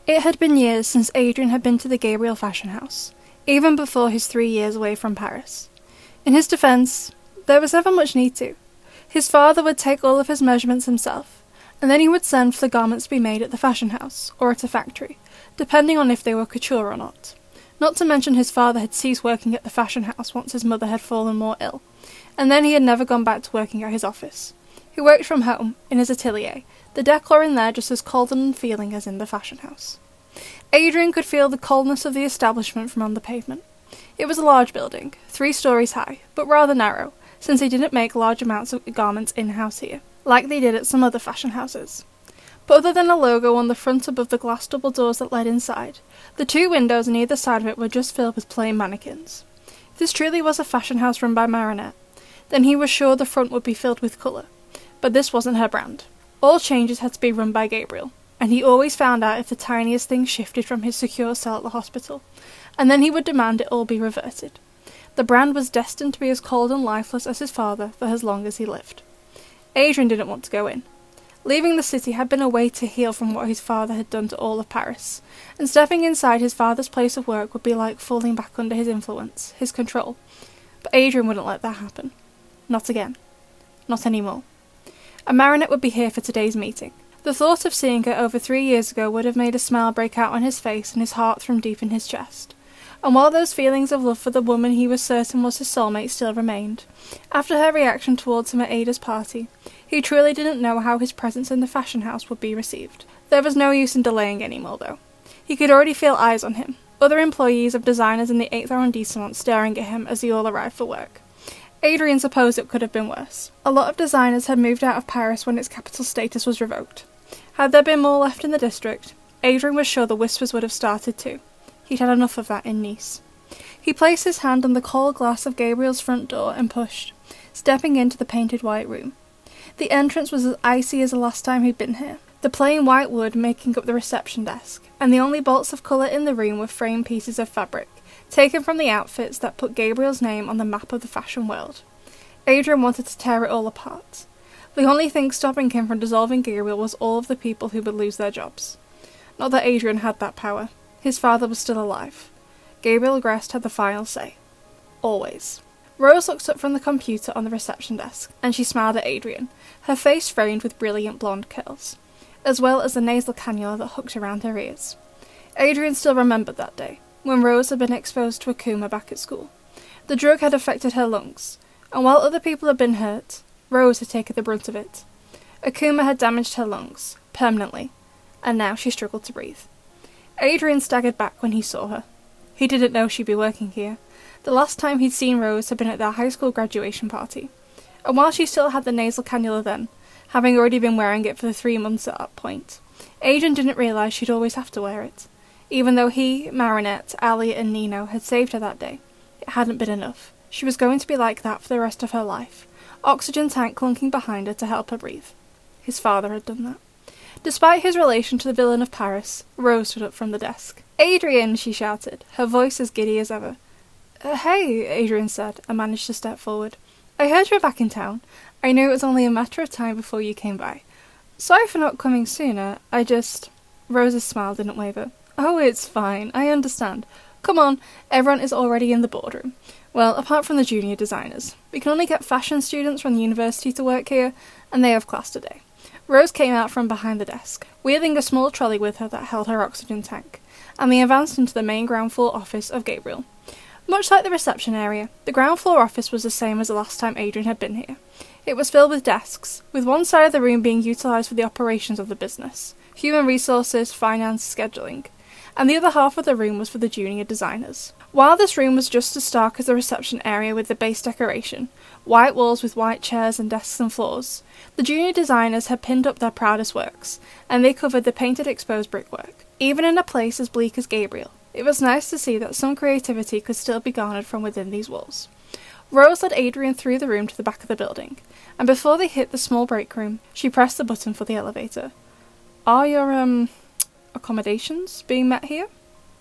It had been years since Adrian had been to the Gabriel fashion house, even before his 3 years away from Paris. In his defence, there was never much need to. His father would take all of his measurements himself, and then he would send for the garments to be made at the fashion house, or at a factory, depending on if they were couture or not. Not to mention his father had ceased working at the fashion house once his mother had fallen more ill, and then he had never gone back to working at his office. He worked from home, in his atelier, the decor in there just as cold and unfeeling as in the fashion house. Adrian could feel the coldness of the establishment from on the pavement. It was a large building, 3 stories high, but rather narrow, since they didn't make large amounts of garments in-house here, like they did at some other fashion houses. But other than a logo on the front above the glass double doors that led inside, the 2 windows on either side of it were just filled with plain mannequins. If this truly was a fashion house run by Marinette, then he was sure the front would be filled with colour, but this wasn't her brand. All changes had to be run by Gabriel, and he always found out if the tiniest thing shifted from his secure cell at the hospital, and then he would demand it all be reverted. The brand was destined to be as cold and lifeless as his father for as long as he lived. Adrian didn't want to go in. Leaving the city had been a way to heal from what his father had done to all of Paris, and stepping inside his father's place of work would be like falling back under his influence, his control. But Adrian wouldn't let that happen. Not again. Not anymore. And Marinette would be here for today's meeting. The thought of seeing her over 3 years ago would have made a smile break out on his face and his heart from deep in his chest. And while those feelings of love for the woman he was certain was his soulmate still remained, after her reaction towards him at Ada's party, he truly didn't know how his presence in the fashion house would be received. There was no use in delaying anymore, though. He could already feel eyes on him, other employees of designers in the 8th arrondissement staring at him as they all arrived for work. Adrian supposed it could have been worse. A lot of designers had moved out of Paris when its capital status was revoked. Had there been more left in the district, Adrian was sure the whispers would have started too. He'd had enough of that in Nice. He placed his hand on the cold glass of Gabriel's front door and pushed, stepping into the painted white room. The entrance was as icy as the last time he'd been here, the plain white wood making up the reception desk, and the only bolts of colour in the room were framed pieces of fabric, taken from the outfits that put Gabriel's name on the map of the fashion world. Adrian wanted to tear it all apart. The only thing stopping him from dissolving Gabriel was all of the people who would lose their jobs. Not that Adrian had that power. His father was still alive. Gabriel Grest had the final say. Always. Rose looked up from the computer on the reception desk, and she smiled at Adrian, her face framed with brilliant blonde curls, as well as the nasal cannula that hooked around her ears. Adrian still remembered that day, when Rose had been exposed to a coma back at school. The drug had affected her lungs, and while other people had been hurt, Rose had taken the brunt of it. Akuma had damaged her lungs, permanently, and now she struggled to breathe. Adrian staggered back when he saw her. He didn't know she'd be working here. The last time he'd seen Rose had been at their high school graduation party, and while she still had the nasal cannula then, having already been wearing it for the 3 months at that point, Adrian didn't realise she'd always have to wear it. Even though he, Marinette, Ali and Nino had saved her that day, it hadn't been enough. She was going to be like that for the rest of her life. Oxygen tank clunking behind her to help her breathe. His father had done that. Despite his relation to the villain of Paris, Rose stood up from the desk. "Adrian!" she shouted, her voice as giddy as ever. Hey," Adrian said, and managed to step forward. "I heard you were back in town. I knew it was only a matter of time before you came by. Sorry for not coming sooner, I just—" Rose's smile didn't waver. "Oh, it's fine, I understand. Come on, everyone is already in the boardroom. Well, apart from the junior designers. We can only get fashion students from the university to work here, and they have class today." Rose came out from behind the desk, wheeling a small trolley with her that held her oxygen tank, and they advanced into the main ground floor office of Gabriel. Much like the reception area, the ground floor office was the same as the last time Adrian had been here. It was filled with desks, with one side of the room being utilised for the operations of the business, human resources, finance, scheduling, and the other half of the room was for the junior designers. While this room was just as stark as the reception area with the base decoration, white walls with white chairs and desks and floors, the junior designers had pinned up their proudest works, and they covered the painted exposed brickwork. Even in a place as bleak as Gabriel, it was nice to see that some creativity could still be garnered from within these walls. Rose led Adrian through the room to the back of the building, and before they hit the small break room, she pressed the button for the elevator. "Are your, accommodations being met here?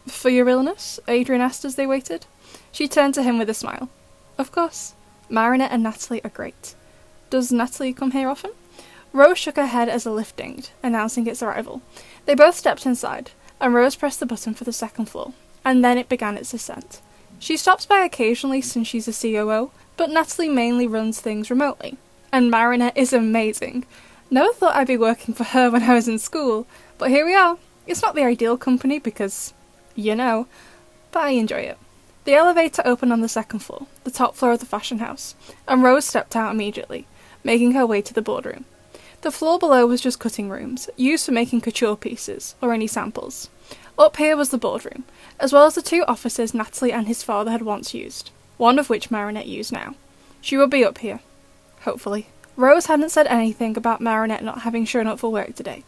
For your illness?" Adrian asked as they waited. She turned to him with a smile. "Of course. Marinette and Natalie are great. Does Natalie come here often?" Rose shook her head as the lift dinged, announcing its arrival. They both stepped inside, and Rose pressed the button for the second floor, and then it began its ascent. She stops by occasionally since she's a COO, but Natalie mainly runs things remotely. And Marinette is amazing. Never thought I'd be working for her when I was in school, but here we are. It's not the ideal company because, but I enjoy it. The elevator opened on the second floor, the top floor of the fashion house, and Rose stepped out immediately, making her way to the boardroom. The floor below was just cutting rooms, used for making couture pieces, or any samples. Up here was the boardroom, as well as the two offices Natalie and his father had once used, one of which Marinette used now. She would be up here. Hopefully. Rose hadn't said anything about Marinette not having shown up for work today,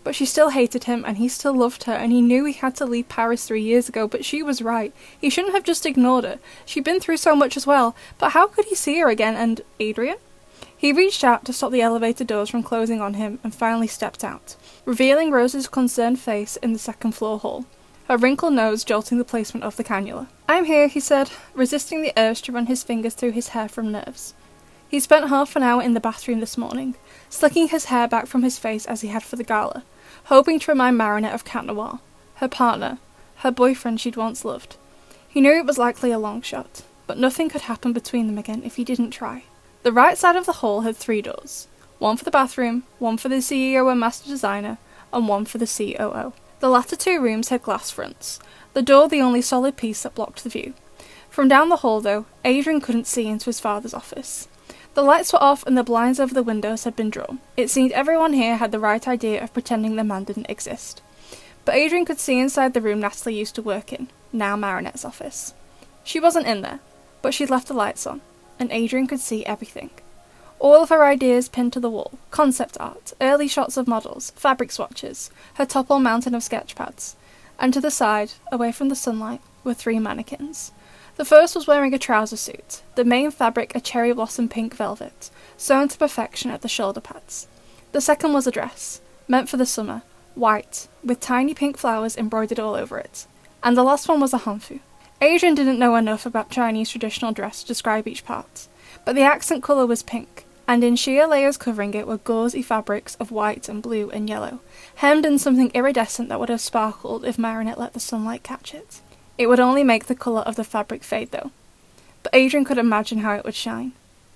but she still hated him and he still loved her, and he knew he had to leave Paris 3 years ago, but she was right. He shouldn't have just ignored her. She'd been through so much as well, but how could he see her again? And Adrien? He reached out to stop the elevator doors from closing on him and finally stepped out, revealing Rose's concerned face in the second floor hall, her wrinkled nose jolting the placement of the cannula. "I'm here," he said, resisting the urge to run his fingers through his hair from nerves. He spent half an hour in the bathroom this morning, slicking his hair back from his face as he had for the gala, hoping to remind Marinette of Cat Noir, her partner, her boyfriend she'd once loved. He knew it was likely a long shot, but nothing could happen between them again if he didn't try. The right side of the hall had 3 doors, one for the bathroom, one for the CEO and master designer, and one for the COO. The latter 2 rooms had glass fronts, the door the only solid piece that blocked the view. From down the hall, though, Adrien couldn't see into his father's office. The lights were off and the blinds over the windows had been drawn. It seemed everyone here had the right idea of pretending the man didn't exist. But Adrien could see inside the room Natalie used to work in, now Marinette's office. She wasn't in there, but she'd left the lights on, and Adrien could see everything. All of her ideas pinned to the wall, concept art, early shots of models, fabric swatches, her topple mountain of sketch pads, and to the side, away from the sunlight, were 3 mannequins. The first was wearing a trouser suit, the main fabric a cherry blossom pink velvet, sewn to perfection at the shoulder pads. The second was a dress, meant for the summer, white, with tiny pink flowers embroidered all over it. And the last one was a hanfu. Adrien didn't know enough about Chinese traditional dress to describe each part, but the accent colour was pink, and in sheer layers covering it were gauzy fabrics of white and blue and yellow, hemmed in something iridescent that would have sparkled if Marinette let the sunlight catch it. It would only make the colour of the fabric fade, though. But Adrien could imagine how it would shine,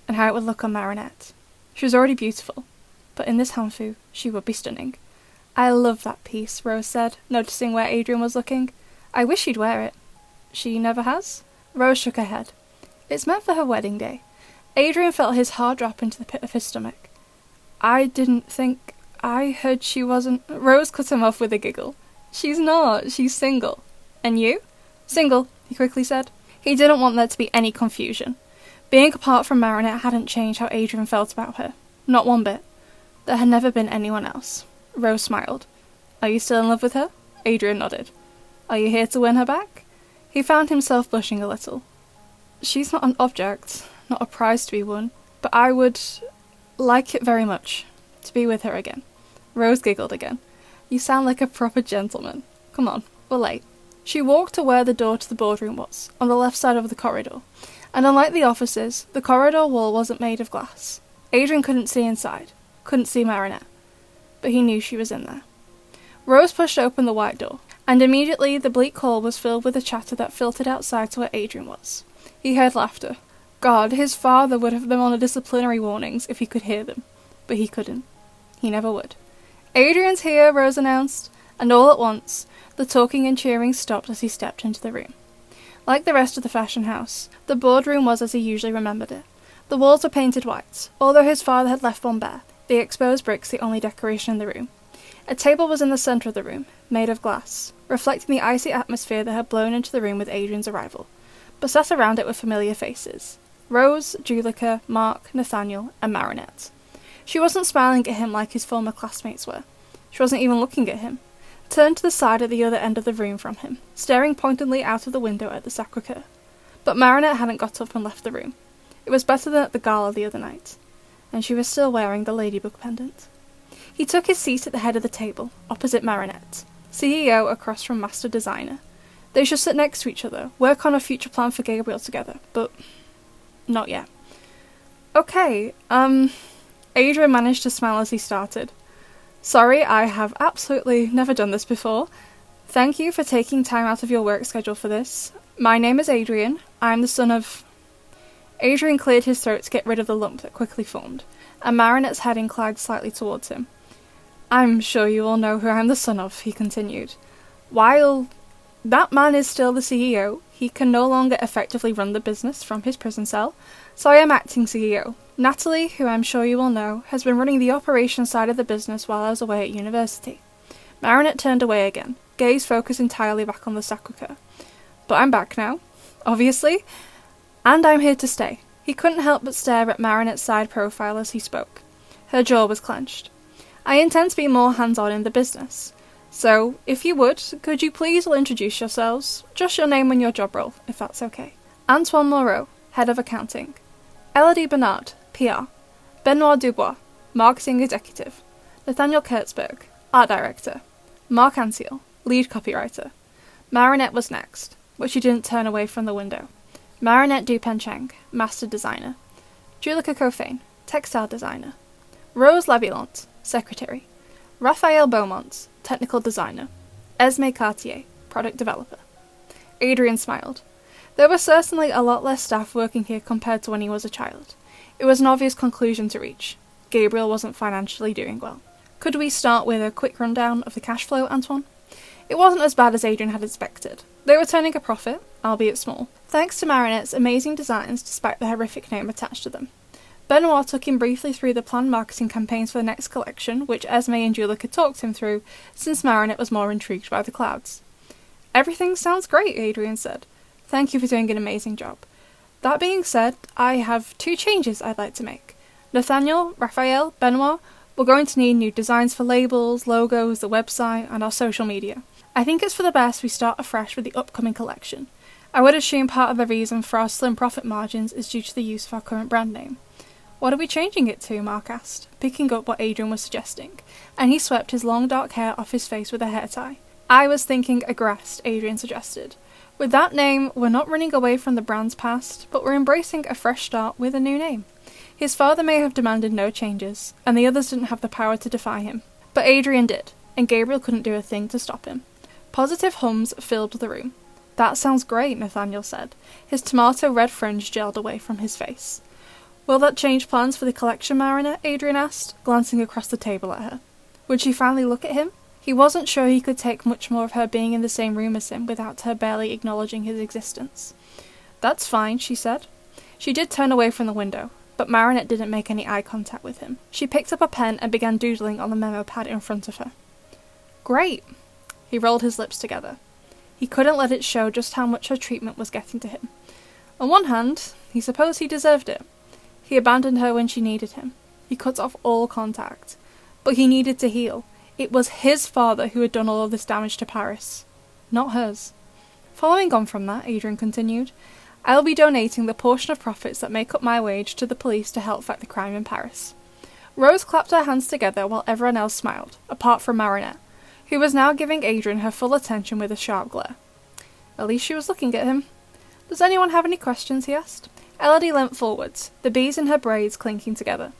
and how it would look on Marinette. She was already beautiful, but in this hanfu, she would be stunning. "I love that piece," Rose said, noticing where Adrien was looking. "I wish she'd wear it." "She never has?" Rose shook her head. "It's meant for her wedding day." Adrien felt his heart drop into the pit of his stomach. I heard she wasn't—" Rose cut him off with a giggle. "She's not, she's single." "And you?" "Single," he quickly said. He didn't want there to be any confusion. Being apart from Marinette hadn't changed how Adrien felt about her. Not one bit. There had never been anyone else. Rose smiled. "Are you still in love with her?" Adrien nodded. "Are you here to win her back?" He found himself blushing a little. "She's not an object, not a prize to be won, but I would like it very much to be with her again." Rose giggled again. "You sound like a proper gentleman. Come on, we're late." She walked to where the door to the boardroom was, on the left side of the corridor, and unlike the offices, the corridor wall wasn't made of glass. Adrien couldn't see inside, couldn't see Marinette, but he knew she was in there. Rose pushed open the white door, and immediately the bleak hall was filled with a chatter that filtered outside to where Adrien was. He heard laughter. God, his father would have them on a disciplinary warnings if he could hear them, but he couldn't. He never would. "Adrien's here," Rose announced, and all at once, the talking and cheering stopped as he stepped into the room. Like the rest of the fashion house, the boardroom was as he usually remembered it. The walls were painted white, although his father had left one bare, the exposed bricks the only decoration in the room. A table was in the centre of the room, made of glass, reflecting the icy atmosphere that had blown into the room with Adrien's arrival, but sat around it were familiar faces. Rose, Julika, Mark, Nathaniel, and Marinette. She wasn't smiling at him like his former classmates were. She wasn't even looking at him. Turned to the side at the other end of the room from him, staring pointedly out of the window at the Sacré-Cœur. But Marinette hadn't got up and left the room. It was better than at the gala the other night, and she was still wearing the Ladybug pendant. He took his seat at the head of the table, opposite Marinette, CEO across from Master Designer. They should sit next to each other, work on a future plan for Gabriel together, but not yet. "Okay, Adrien managed to smile as he started. "Sorry, I have absolutely never done this before. Thank you for taking time out of your work schedule for this. My name is Adrian. I'm the son of... Adrian cleared his throat to get rid of the lump that quickly formed, and Marinette's head inclined slightly towards him. I'm sure you all know who I'm the son of, he continued. While that man is still the CEO, he can no longer effectively run the business from his prison cell, so I am acting CEO. Natalie, who I'm sure you all know, has been running the operations side of the business while I was away at university. Marinette turned away again, gaze focused entirely back on the sacre. But I'm back now, obviously, and I'm here to stay. He couldn't help but stare at Marinette's side profile as he spoke. Her jaw was clenched. I intend to be more hands-on in the business. So, if you would, could you please all introduce yourselves? Just your name and your job role, if that's okay. Antoine Moreau, Head of Accounting. Elodie Bernard, PR. Benoit Dubois, Marketing Executive. Nathaniel Kurtzberg, Art Director. Mark Anseal, Lead Copywriter. Marinette was next, but she didn't turn away from the window. Marinette Dupencheng, Master Designer. Julika Kofane, Textile Designer. Rose Lavillant, Secretary. Raphael Beaumont, Technical Designer. Esme Cartier, Product Developer. Adrian smiled. There were certainly a lot less staff working here compared to when he was a child. It was an obvious conclusion to reach. Gabriel wasn't financially doing well. Could we start with a quick rundown of the cash flow, Antoine? It wasn't as bad as Adrian had expected. They were turning a profit, albeit small, thanks to Marinette's amazing designs despite the horrific name attached to them. Benoit took him briefly through the planned marketing campaigns for the next collection, which Esme and Julika talked him through, since Marinette was more intrigued by the clouds. Everything sounds great, Adrian said. Thank you for doing an amazing job. That being said, I have 2 changes I'd like to make. Nathaniel, Raphael, Benoit, we're going to need new designs for labels, logos, the website, and our social media. I think it's for the best we start afresh with the upcoming collection. I would assume part of the reason for our slim profit margins is due to the use of our current brand name. What are we changing it to? Mark asked, picking up what Adrian was suggesting, and he swept his long dark hair off his face with a hair tie. I was thinking Agrest, Adrian suggested. With that name, we're not running away from the brand's past, but we're embracing a fresh start with a new name. His father may have demanded no changes, and the others didn't have the power to defy him. But Adrian did, and Gabriel couldn't do a thing to stop him. Positive hums filled the room. That sounds great, Nathaniel said. His tomato red fringe gelled away from his face. Will that change plans for the collection, Marinette? Adrian asked, glancing across the table at her. Would she finally look at him? He wasn't sure he could take much more of her being in the same room as him without her barely acknowledging his existence. That's fine, she said. She did turn away from the window, but Marinette didn't make any eye contact with him. She picked up a pen and began doodling on the memo pad in front of her. Great. He rolled his lips together. He couldn't let it show just how much her treatment was getting to him. On one hand, he supposed he deserved it. He abandoned her when she needed him. He cut off all contact. But he needed to heal. It was his father who had done all of this damage to Paris, not hers. Following on from that, Adrian continued, I'll be donating the portion of profits that make up my wage to the police to help fight the crime in Paris. Rose clapped her hands together while everyone else smiled, apart from Marinette, who was now giving Adrian her full attention with a sharp glare. At least she was looking at him. Does anyone have any questions? He asked. Elodie leant forwards, the beads in her braids clinking together.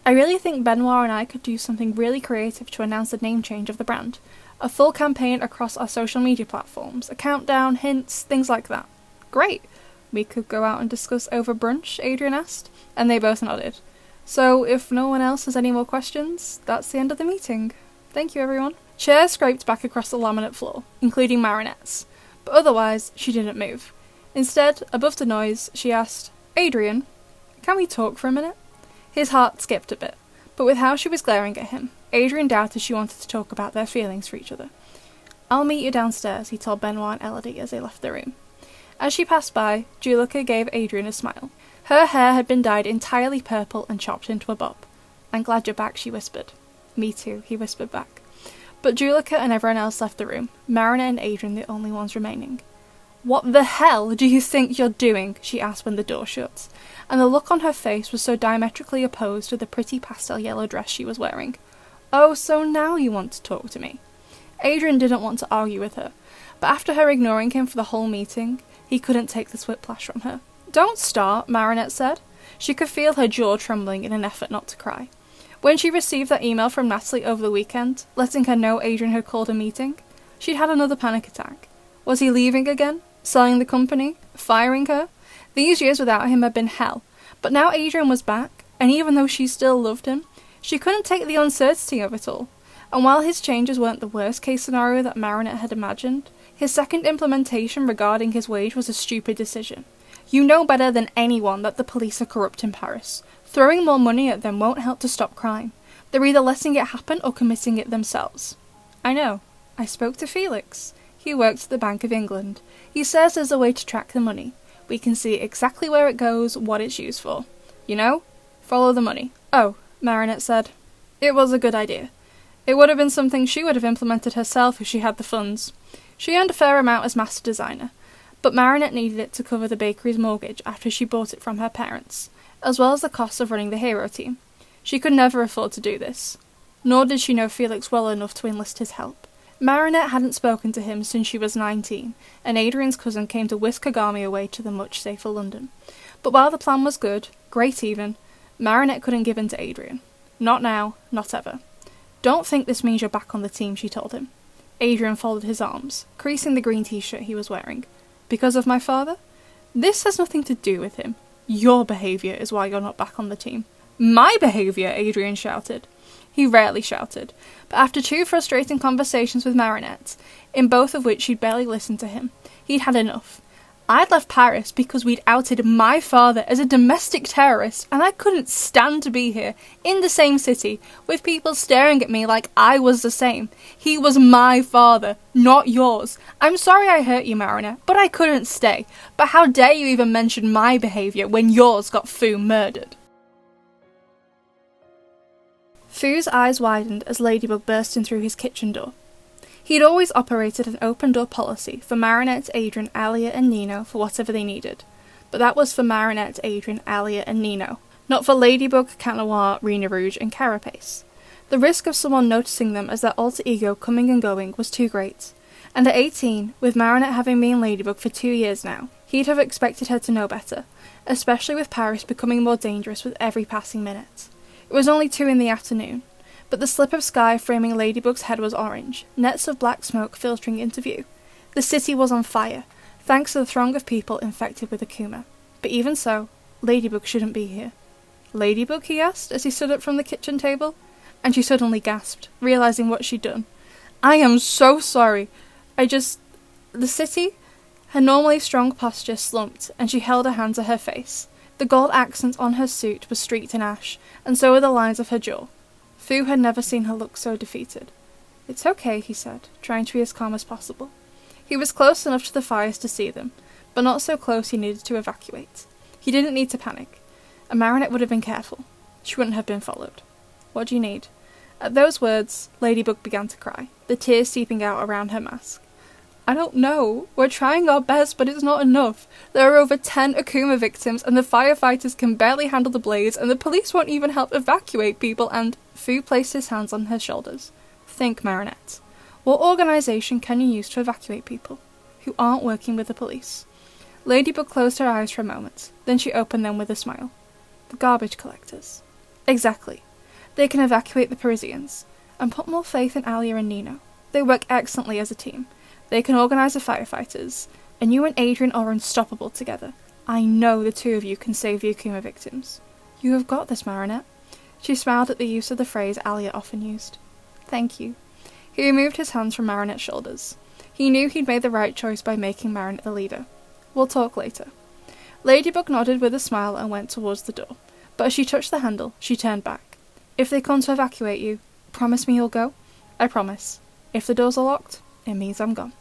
I really think Benoit and I could do something really creative to announce the name change of the brand. A full campaign across our social media platforms, a countdown, hints, things like that. Great! We could go out and discuss over brunch, Adrian asked, and they both nodded. So, if no one else has any more questions, that's the end of the meeting. Thank you, everyone. Chairs scraped back across the laminate floor, including Marinette's, but otherwise she didn't move. Instead, above the noise, she asked, Adrian, can we talk for a minute? His heart skipped a bit, but with how she was glaring at him, Adrian doubted she wanted to talk about their feelings for each other. I'll meet you downstairs, he told Benoit and Elodie as they left the room. As she passed by, Julika gave Adrian a smile. Her hair had been dyed entirely purple and chopped into a bob. I'm glad you're back, she whispered. Me too, he whispered back. But Julika and everyone else left the room, Marinette and Adrian the only ones remaining. What the hell do you think you're doing? She asked when the door shut, and the look on her face was so diametrically opposed to the pretty pastel yellow dress she was wearing. Oh, so now you want to talk to me? Adrian didn't want to argue with her, but after her ignoring him for the whole meeting, he couldn't take the whiplash from her. Don't start, Marinette said. She could feel her jaw trembling in an effort not to cry. When she received that email from Natalie over the weekend, letting her know Adrian had called a meeting, She'd had another panic attack. Was he leaving again? Selling the company? Firing her? These years without him had been hell, but now Adrian was back, and even though she still loved him, she couldn't take the uncertainty of it all. And while his changes weren't the worst case scenario that Marinette had imagined, his second implementation regarding his wage was a stupid decision. You know better than anyone that the police are corrupt in Paris. Throwing more money at them won't help to stop crime. They're either letting it happen or committing it themselves. I know. I spoke to Felix. He works at the Bank of England. He says there's a way to track the money. We can see exactly where it goes, what it's used for. You know? Follow the money. Oh, Marinette said. It was a good idea. It would have been something she would have implemented herself if she had the funds. She earned a fair amount as master designer, but Marinette needed it to cover the bakery's mortgage after she bought it from her parents, as well as the cost of running the hero team. She could never afford to do this, nor did she know Felix well enough to enlist his help. Marinette hadn't spoken to him since she was 19, and Adrian's cousin came to whisk Kagami away to the much safer London. But while the plan was good, great even, Marinette couldn't give in to Adrian. Not now, not ever. Don't think this means you're back on the team, she told him. Adrian folded his arms, creasing the green t-shirt he was wearing. Because of my father? This has nothing to do with him. Your behaviour is why you're not back on the team. My behaviour, Adrian shouted. He rarely shouted, but after 2 frustrating conversations with Marinette, in both of which she'd barely listened to him, he'd had enough. I'd left Paris because we'd outed my father as a domestic terrorist, and I couldn't stand to be here, in the same city, with people staring at me like I was the same. He was my father, not yours. I'm sorry I hurt you, Marinette, but I couldn't stay. But how dare you even mention my behaviour when yours got Fu murdered? Fu's eyes widened as Ladybug burst in through his kitchen door. He'd always operated an open-door policy for Marinette, Adrian, Alia and Nino for whatever they needed. But that was for Marinette, Adrian, Alia and Nino, not for Ladybug, Cat Noir, Rena Rouge and Carapace. The risk of someone noticing them as their alter ego coming and going was too great. And at 18, with Marinette having been Ladybug for 2 years now, he'd have expected her to know better, especially with Paris becoming more dangerous with every passing minute. It was only 2 in the afternoon, but the slip of sky framing Ladybug's head was orange, nets of black smoke filtering into view. The city was on fire, thanks to the throng of people infected with Akuma. But even so, Ladybug shouldn't be here. Ladybug, he asked, as he stood up from the kitchen table, and she suddenly gasped, realising what she'd done. I am so sorry. The city? Her normally strong posture slumped, and she held her hand to her face. The gold accent on her suit was streaked in ash, and so were the lines of her jaw. Fu had never seen her look so defeated. It's okay, he said, trying to be as calm as possible. He was close enough to the fires to see them, but not so close he needed to evacuate. He didn't need to panic. A Marinette would have been careful. She wouldn't have been followed. What do you need? At those words, Ladybug began to cry, the tears seeping out around her mask. I don't know. We're trying our best, but it's not enough. There are over 10 Akuma victims, and the firefighters can barely handle the blaze, and the police won't even help evacuate people, and... Fu placed his hands on her shoulders. Think, Marinette. What organisation can you use to evacuate people who aren't working with the police? Ladybug closed her eyes for a moment, then she opened them with a smile. The garbage collectors. Exactly. They can evacuate the Parisians, and put more faith in Alia and Nino. They work excellently as a team. They can organise the firefighters, and you and Adrian are unstoppable together. I know the 2 of you can save the Akuma victims. You have got this, Marinette. She smiled at the use of the phrase Alia often used. Thank you. He removed his hands from Marinette's shoulders. He knew he'd made the right choice by making Marinette the leader. We'll talk later. Ladybug nodded with a smile and went towards the door, but as she touched the handle, she turned back. If they come to evacuate you, promise me you'll go? I promise. If the doors are locked, it means I'm gone.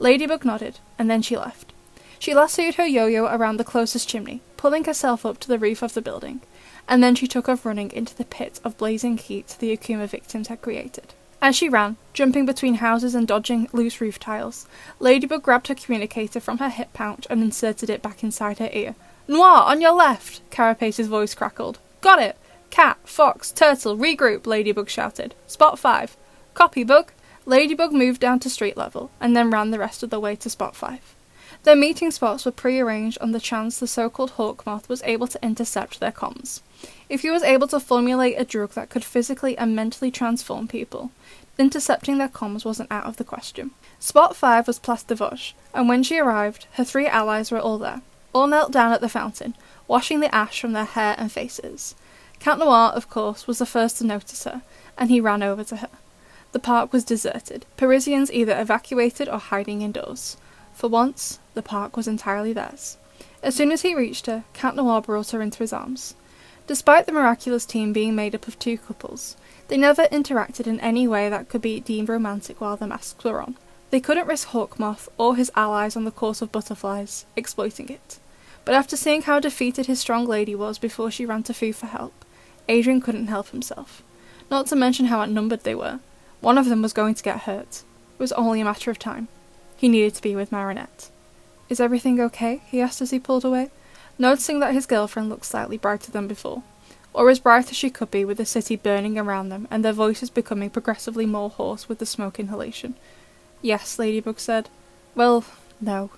Ladybug nodded, and then she left. She lassoed her yo-yo around the closest chimney, pulling herself up to the roof of the building, and then she took off running into the pit of blazing heat the Akuma victims had created. As she ran, jumping between houses and dodging loose roof tiles, Ladybug grabbed her communicator from her hip pouch and inserted it back inside her ear. Noir, on your left! Carapace's voice crackled. Got it! Cat, Fox, Turtle, regroup, Ladybug shouted. Spot 5. Copy, Bug. Ladybug moved down to street level, and then ran the rest of the way to Spot 5. Their meeting spots were pre-arranged on the chance the so-called Hawkmoth was able to intercept their comms. If he was able to formulate a drug that could physically and mentally transform people, Intercepting their comms wasn't out of the question. Spot 5 was Place de Vosges, and when she arrived, her 3 allies were all there, all knelt down at the fountain, washing the ash from their hair and faces. Count Noir, of course, was the first to notice her, and he ran over to her. The park was deserted, Parisians either evacuated or hiding indoors. For once, the park was entirely theirs. As soon as he reached her, Count Noir brought her into his arms. Despite the Miraculous team being made up of 2 couples, they never interacted in any way that could be deemed romantic while the masks were on. They couldn't risk Hawkmoth or his allies on the course of butterflies, exploiting it. But after seeing how defeated his strong lady was before she ran to Fu for help, Adrien couldn't help himself. Not to mention how outnumbered they were. One of them was going to get hurt. It was only a matter of time. He needed to be with Marinette. "Is everything okay?" he asked as he pulled away, noticing that his girlfriend looked slightly brighter than before, or as bright as she could be with the city burning around them and their voices becoming progressively more hoarse with the smoke inhalation. "Yes," Ladybug said. "Well, no.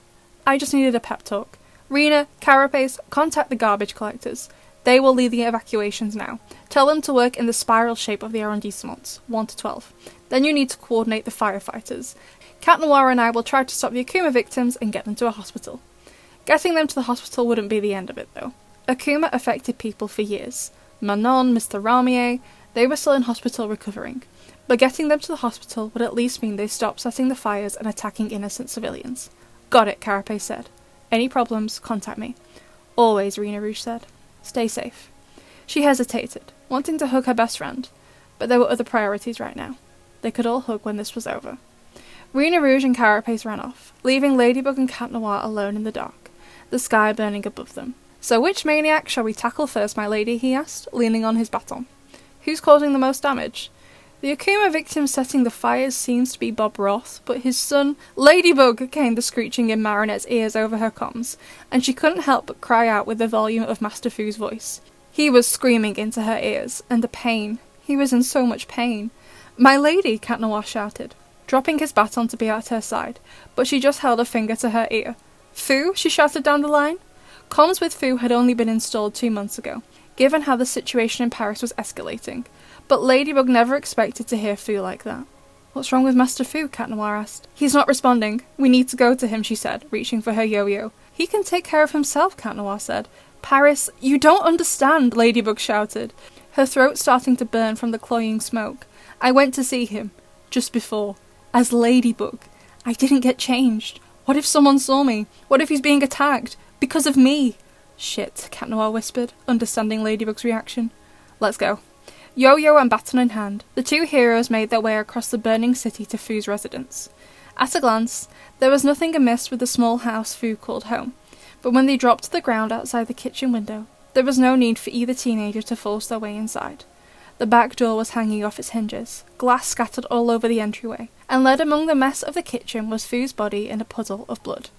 I just needed a pep talk. Rena, Carapace, contact the garbage collectors. They will lead the evacuations now. Tell them to work in the spiral shape of the arrondissements, 1 to 12. Then you need to coordinate the firefighters. Cat Noir and I will try to stop the Akuma victims and get them to a hospital." Getting them to the hospital wouldn't be the end of it, though. Akuma affected people for years. Manon, Mr. Ramier, they were still in hospital recovering. But getting them to the hospital would at least mean they stopped setting the fires and attacking innocent civilians. "Got it," Carapace said. "Any problems, contact me." "Always," Rena Rouge said. "Stay safe." She hesitated, wanting to hug her best friend, but there were other priorities right now. They could all hug when this was over. Rena Rouge and Carapace ran off, leaving Ladybug and Cat Noir alone in the dark, the sky burning above them. "So which maniac shall we tackle first, my lady?" he asked, leaning on his baton. "Who's causing the most damage?" "The Akuma victim setting the fires seems to be Bob Roth, but his son—" "Ladybug!" came the screeching in Marinette's ears over her comms, and she couldn't help but cry out with the volume of Master Fu's voice. He was screaming into her ears, and the pain. He was in so much pain. "My lady!" Cat Noir shouted, dropping his baton to be at her side, but she just held a finger to her ear. "Fu?" she shouted down the line. Comms with Fu had only been installed 2 months ago, given how the situation in Paris was escalating, but Ladybug never expected to hear Fu like that. "What's wrong with Master Fu?" Cat Noir asked. "He's not responding. We need to go to him," she said, reaching for her yo-yo. "He can take care of himself," Cat Noir said. "Paris, you don't understand," Ladybug shouted, her throat starting to burn from the cloying smoke. "I went to see him, just before, as Ladybug. I didn't get changed. What if someone saw me? What if he's being attacked? Because of me?" "Shit," Cat Noir whispered, understanding Ladybug's reaction. "Let's go." Yo-yo and baton in hand, the 2 heroes made their way across the burning city to Fu's residence. At a glance, there was nothing amiss with the small house Fu called home, but when they dropped to the ground outside the kitchen window, there was no need for either teenager to force their way inside. The back door was hanging off its hinges, glass scattered all over the entryway, and led among the mess of the kitchen was Fu's body in a puddle of blood.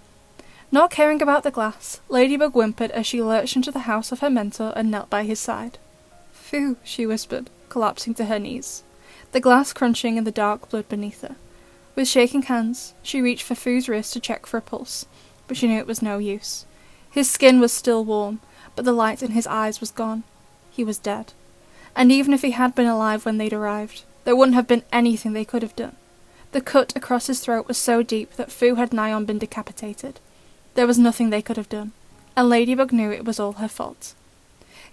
Not caring about the glass, Ladybug whimpered as she lurched into the house of her mentor and knelt by his side. "Fu," she whispered, collapsing to her knees, the glass crunching in the dark blood beneath her. With shaking hands, she reached for Fu's wrist to check for a pulse, but she knew it was no use. His skin was still warm, but the light in his eyes was gone. He was dead. And even if he had been alive when they'd arrived, there wouldn't have been anything they could have done. The cut across his throat was so deep that Fu had nigh on been decapitated. There was nothing they could have done, and Ladybug knew it was all her fault.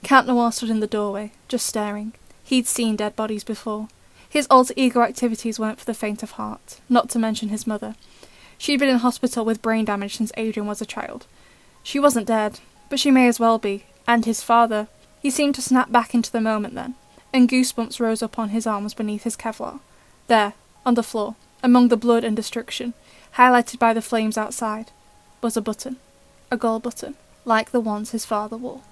Cat Noir stood in the doorway, just staring. He'd seen dead bodies before. His alter ego activities weren't for the faint of heart, not to mention his mother. She'd been in hospital with brain damage since Adrien was a child. She wasn't dead, but she may as well be, and his father. He seemed to snap back into the moment then, and goosebumps rose up on his arms beneath his Kevlar. There, on the floor, among the blood and destruction, highlighted by the flames outside, was a button. A gold button, like the ones his father wore.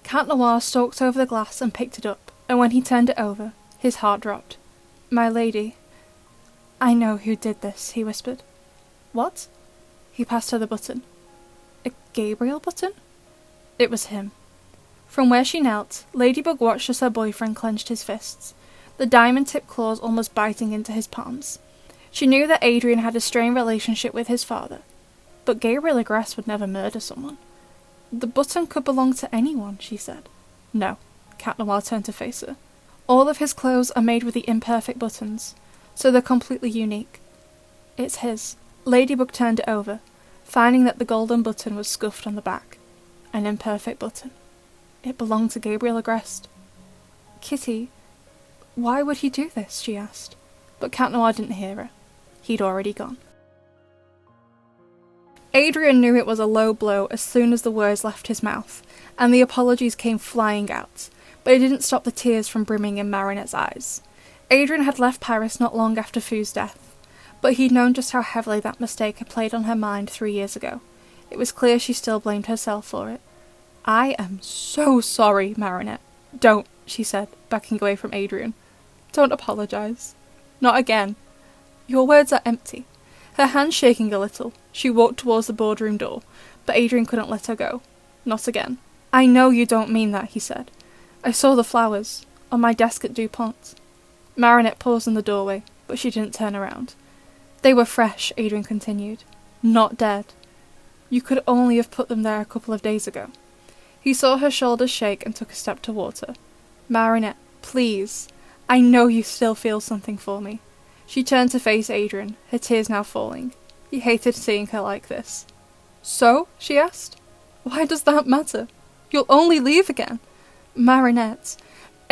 Cat Noir stalked over the glass and picked it up, and when he turned it over, his heart dropped. "My lady, I know who did this," he whispered. "What?" He passed her the button. A Gabriel button? It was him. From where she knelt, Ladybug watched as her boyfriend clenched his fists, the diamond-tipped claws almost biting into his palms. She knew that Adrien had a strained relationship with his father, but Gabriel Agreste would never murder someone. "The button could belong to anyone," she said. "No." Cat Noir turned to face her. "All of his clothes are made with the imperfect buttons. so they're completely unique. It's his. Ladybug turned it over, finding that the golden button was scuffed on the back. An imperfect button. It belonged to Gabriel Agreste. Kitty, why would he do this? She asked, but Cat Noir didn't hear her. He'd already gone. Adrien knew it was a low blow as soon as the words left his mouth, and the apologies came flying out, but it didn't stop the tears from brimming in Marinette's eyes. Adrien had left Paris not long after Fu's death, but he'd known just how heavily that mistake had played on her mind 3 years ago. It was clear she still blamed herself for it. I am so sorry, Marinette. Don't, she said, backing away from Adrien. Don't apologise. Not again. Your words are empty. Her hand shaking a little, she walked towards the boardroom door, but Adrien couldn't let her go. Not again. I know you don't mean that, he said. I saw the flowers, on my desk at DuPont. Marinette paused in the doorway, but she didn't turn around. They were fresh, Adrien continued. Not dead. You could only have put them there a couple of days ago. He saw her shoulders shake and took a step toward her. Marinette, please. I know you still feel something for me. She turned to face Adrien, her tears now falling. He hated seeing her like this. So? She asked. Why does that matter? You'll only leave again. Marinette.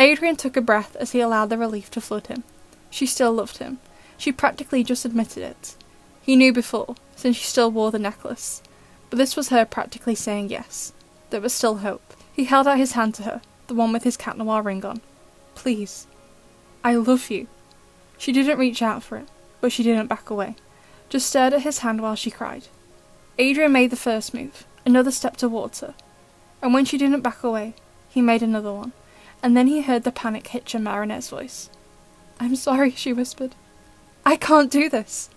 Adrien took a breath as he allowed the relief to flood him. She still loved him. She practically just admitted it. He knew before, since she still wore the necklace. But this was her practically saying yes. There was still hope. He held out his hand to her, the one with his Cat Noir ring on. Please. I love you. She didn't reach out for it, but she didn't back away. Just stared at his hand while she cried. Adrien made the first move, another step towards her. And when she didn't back away, he made another one. And then he heard the panic hitch in Marinette's voice. I'm sorry, she whispered. I can't do this.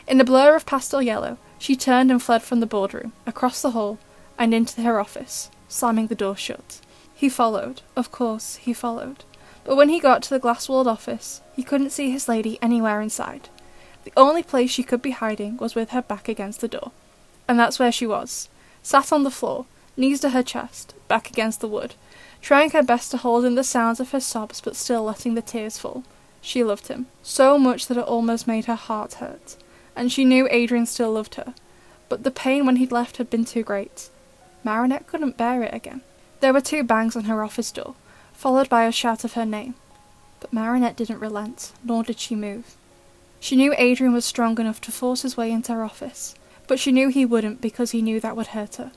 In a blur of pastel yellow, she turned and fled from the boardroom, across the hall, and into her office, slamming the door shut. He followed. Of course, he followed. But when he got to the glass-walled office, he couldn't see his lady anywhere inside. The only place she could be hiding was with her back against the door. And that's where she was, sat on the floor, knees to her chest, back against the wood, trying her best to hold in the sounds of her sobs but still letting the tears fall. She loved him, so much that it almost made her heart hurt, and she knew Adrien still loved her, but the pain when he'd left had been too great. Marinette couldn't bear it again. There were 2 bangs on her office door, followed by a shout of her name. But Marinette didn't relent, nor did she move. She knew Adrien was strong enough to force his way into her office, but she knew he wouldn't because he knew that would hurt her.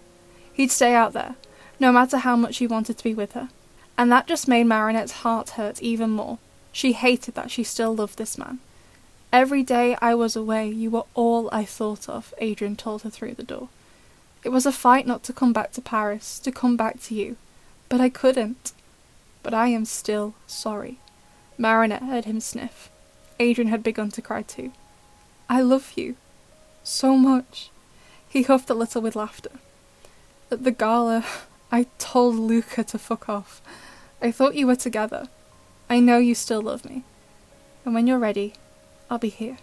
He'd stay out there, no matter how much he wanted to be with her. And that just made Marinette's heart hurt even more. She hated that she still loved this man. Every day I was away, you were all I thought of, Adrien told her through the door. It was a fight not to come back to Paris, to come back to you. But I couldn't. But I am still sorry. Marinette heard him sniff. Adrien had begun to cry too. I love you. So much. He huffed a little with laughter. At the gala, I told Luca to fuck off. I thought you were together. I know you still love me. And when you're ready, I'll be here,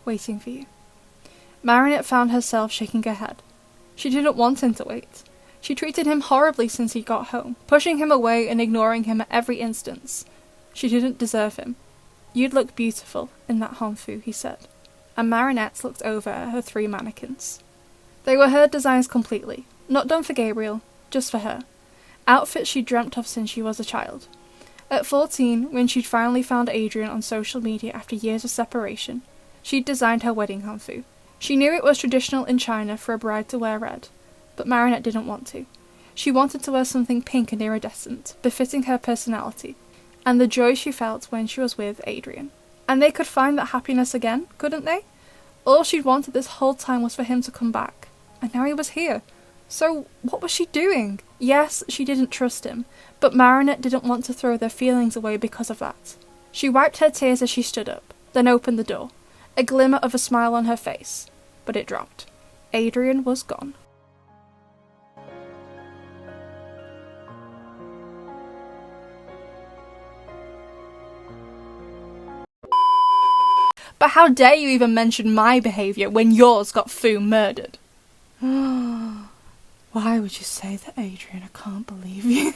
waiting for you. Marinette found herself shaking her head. She didn't want him to wait. She treated him horribly since he got home, pushing him away and ignoring him at every instance. She didn't deserve him. You'd look beautiful in that hanfu, he said. And Marinette looked over at her 3 mannequins. They were her designs completely, not done for Gabriel, just for her. Outfits she'd dreamt of since she was a child. At 14, when she'd finally found Adrien on social media after years of separation, she'd designed her wedding hanfu. She knew it was traditional in China for a bride to wear red, but Marinette didn't want to. She wanted to wear something pink and iridescent, befitting her personality, and the joy she felt when she was with Adrien. And they could find that happiness again, couldn't they? All she'd wanted this whole time was for him to come back, and now he was here. So what was she doing? Yes, she didn't trust him, but Marinette didn't want to throw their feelings away because of that. She wiped her tears as she stood up, then opened the door, a glimmer of a smile on her face, but it dropped. Adrien was gone. But how dare you even mention my behaviour when yours got Fu murdered? Why would you say that, Adrien? I can't believe you.